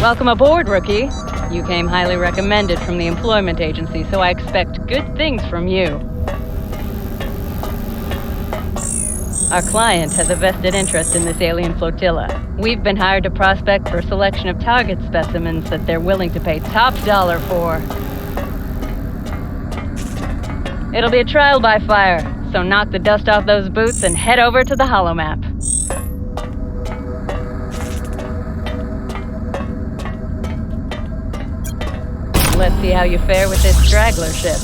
Welcome aboard, rookie. You came highly recommended from the employment agency, so I expect good things from you. Our client has a vested interest in this alien flotilla. We've been hired to prospect for a selection of target specimens that they're willing to pay top dollar for. It'll be a trial by fire, so knock the dust off those boots and head over to the holomap. Let's see how you fare with this straggler ship.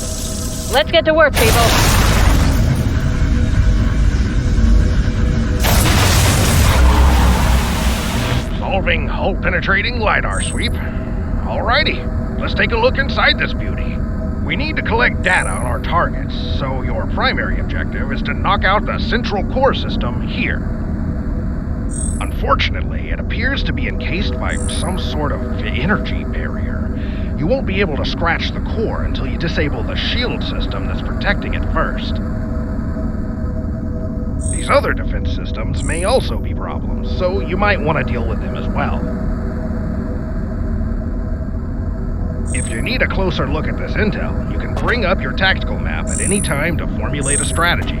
Let's get to work, people. Solving hull-penetrating LiDAR sweep. Alrighty, let's take a look inside this beauty. We need to collect data on our targets, so your primary objective is to knock out the central core system here. Unfortunately, it appears to be encased by some sort of energy barrier. You won't be able to scratch the core until you disable the shield system that's protecting it first. These other defense systems may also be problems, so you might want to deal with them as well. If you need a closer look at this intel, you can bring up your tactical map at any time to formulate a strategy.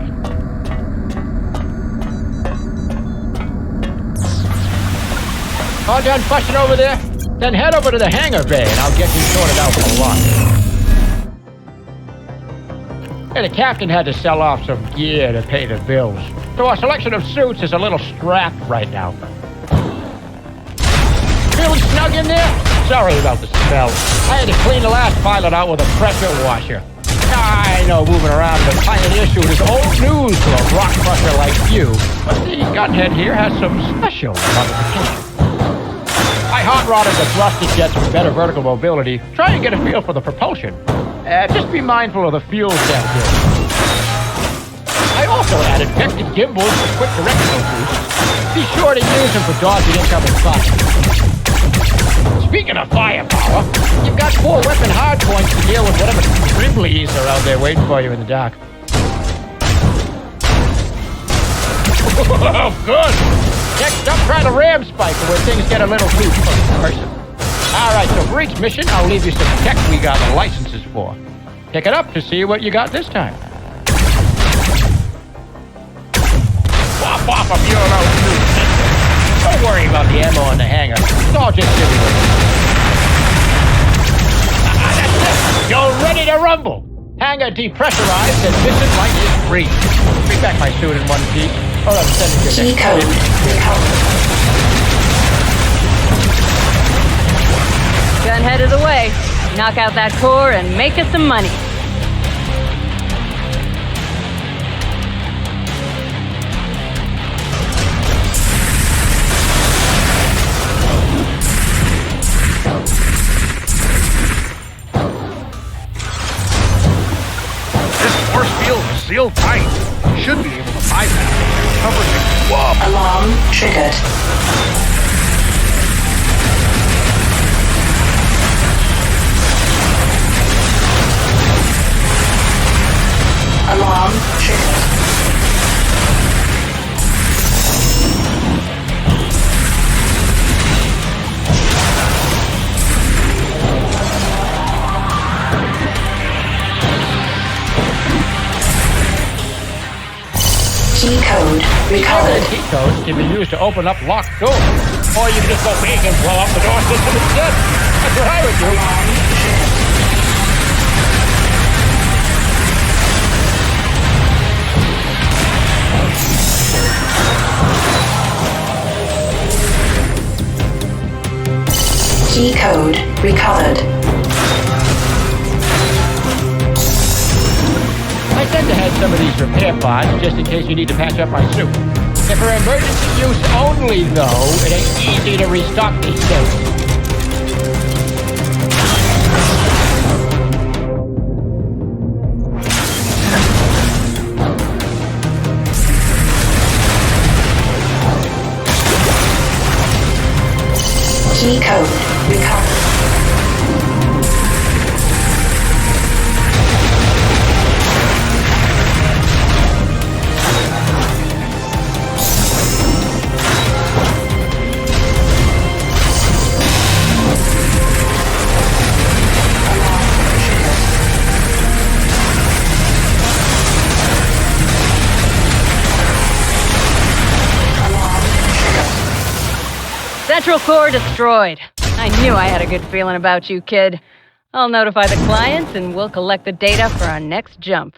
All done fussing over there? Then head over to the hangar bay and I'll get you sorted out for the lot. Hey, the captain had to sell off some gear to pay the bills, so our selection of suits is a little strapped right now. Feeling snug in there? Sorry about the smell. I had to clean the last pilot out with a pressure washer. I know moving around in a pioneer suit is old news to a rock crusher like you, but the gunhead here has some special modifications. I hot-rodded the thruster jets for better vertical mobility. Try and get a feel for the propulsion. Just be mindful of the fuel tank here. I also added vectored gimbals for quick directional boosts. Be sure to use them for dodging incoming fire. Speaking of firepower, you've got 4 weapon hardpoints to deal with whatever scribblies are out there waiting for you in the dark. Oh, good! Next up, try the ram spike where things get a little too first person. Alright, so for each mission, I'll leave you some tech we got the licenses for. Pick it up to see what you got this time. Wop wop a Bureau 2. Don't worry about the ammo in the hangar. It's all just everywhere. That's it! You're ready to rumble! Hangar depressurized and mission light is free. Bring back my suit in one piece. Oh, I'm sending you G-code recovered. Gunhead is away. Knock out that core and make us some money. This force field is sealed tight. You should be able to bypass it. Cover it. Whoa. Alarm triggered. Alarm triggered. G-code recovered. Key codes can be used to open up locked doors. Or you can just go big and blow up the door system instead. That's what I would do. G-code recovered. I tend to have some of these repair pods just in case you need to patch up my suit. If for emergency use only, though, it ain't easy to restock these suits. G-code recovered. Central core destroyed. I knew I had a good feeling about you, kid. I'll notify the clients and we'll collect the data for our next jump.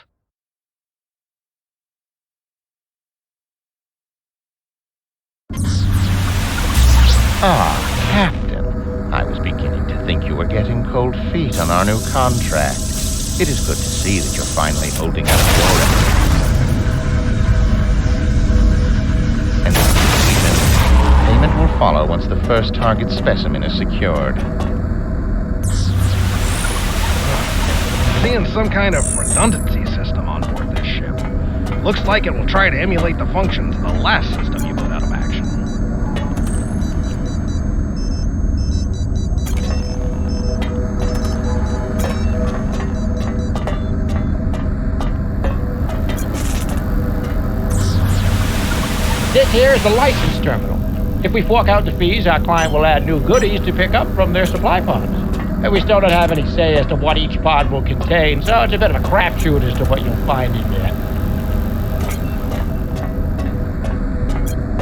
Ah, Captain. I was beginning to think you were getting cold feet on our new contract. It is good to see that you're finally holding out your end. And payment will follow once the first target specimen is secured. Seeing some kind of redundancy system on board this ship. Looks like it will try to emulate the functions of the last system you put out of action. This here is the license terminal. If we fork out the fees, our client will add new goodies to pick up from their supply pods. And we still don't have any say as to what each pod will contain, so it's a bit of a crapshoot as to what you'll find in there.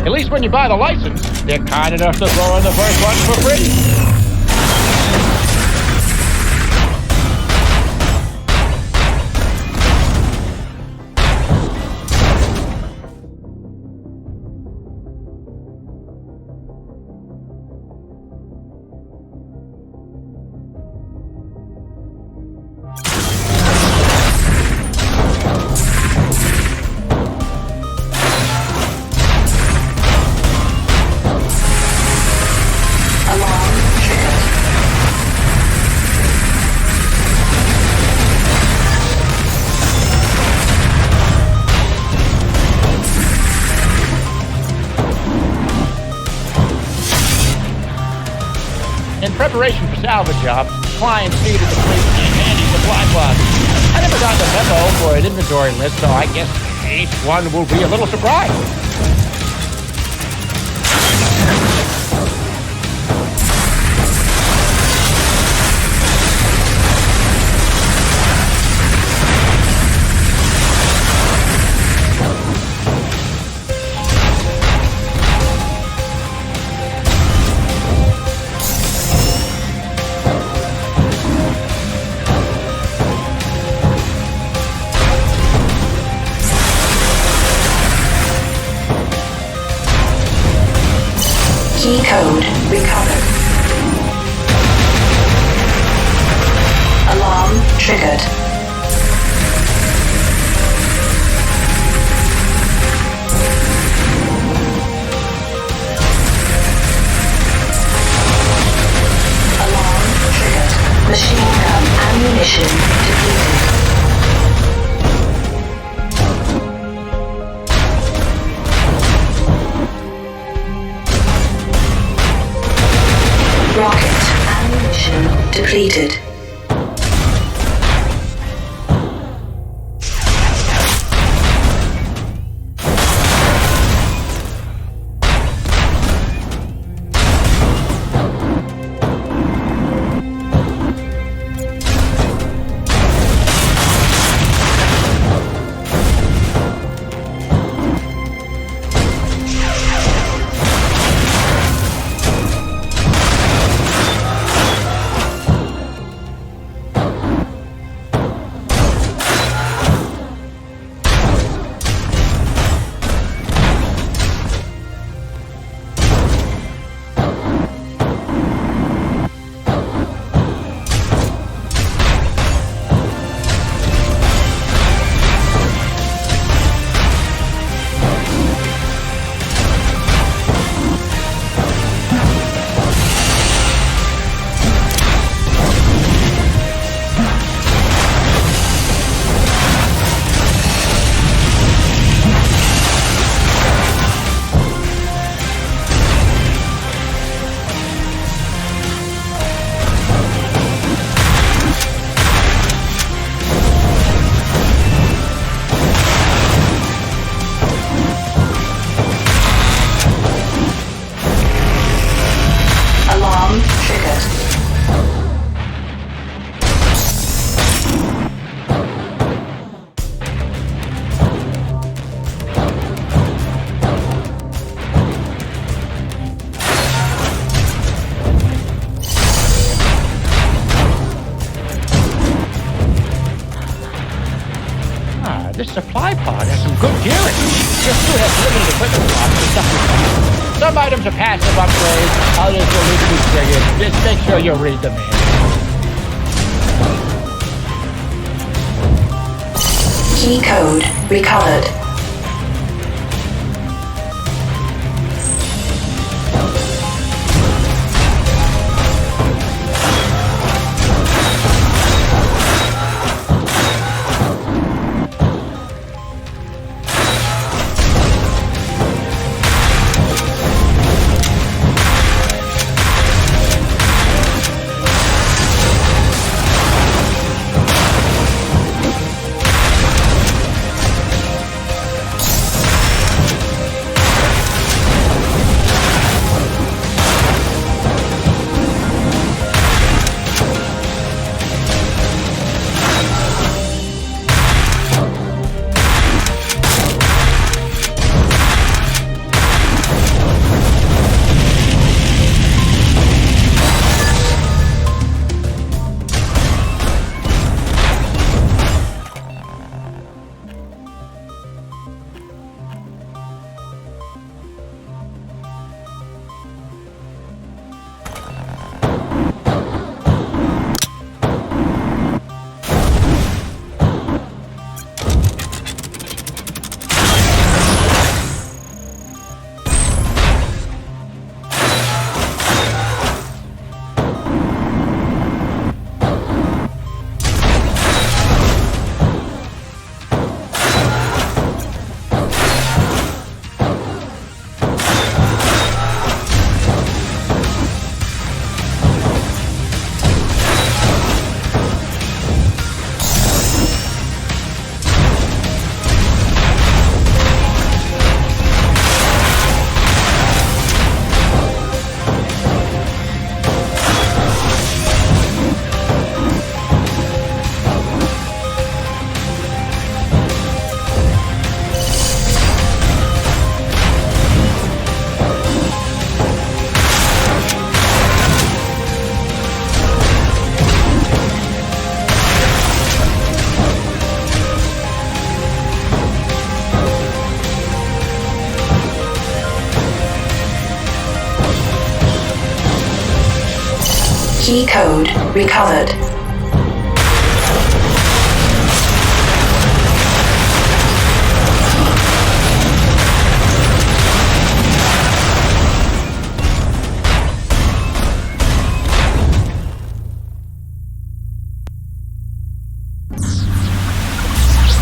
At least when you buy the license, they're kind enough to throw in the first one for free. In preparation for salvage jobs, clients needed the fleet and handy supply pods. I never got the memo for an inventory list, so I guess each one will be a little surprised. Key code recovered. Alarm triggered. Alarm triggered. Machine gun ammunition depleted. Rocket ammunition depleted. hear it. Your suit has limited equipment slots for stuff you can. Some items are passive upgrades, others will need to be triggered. Just make sure you read the manual. Key code recovered. Key code recovered.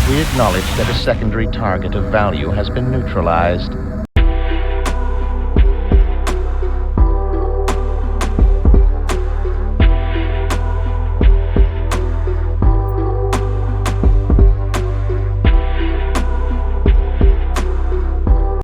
We acknowledge that a secondary target of value has been neutralized.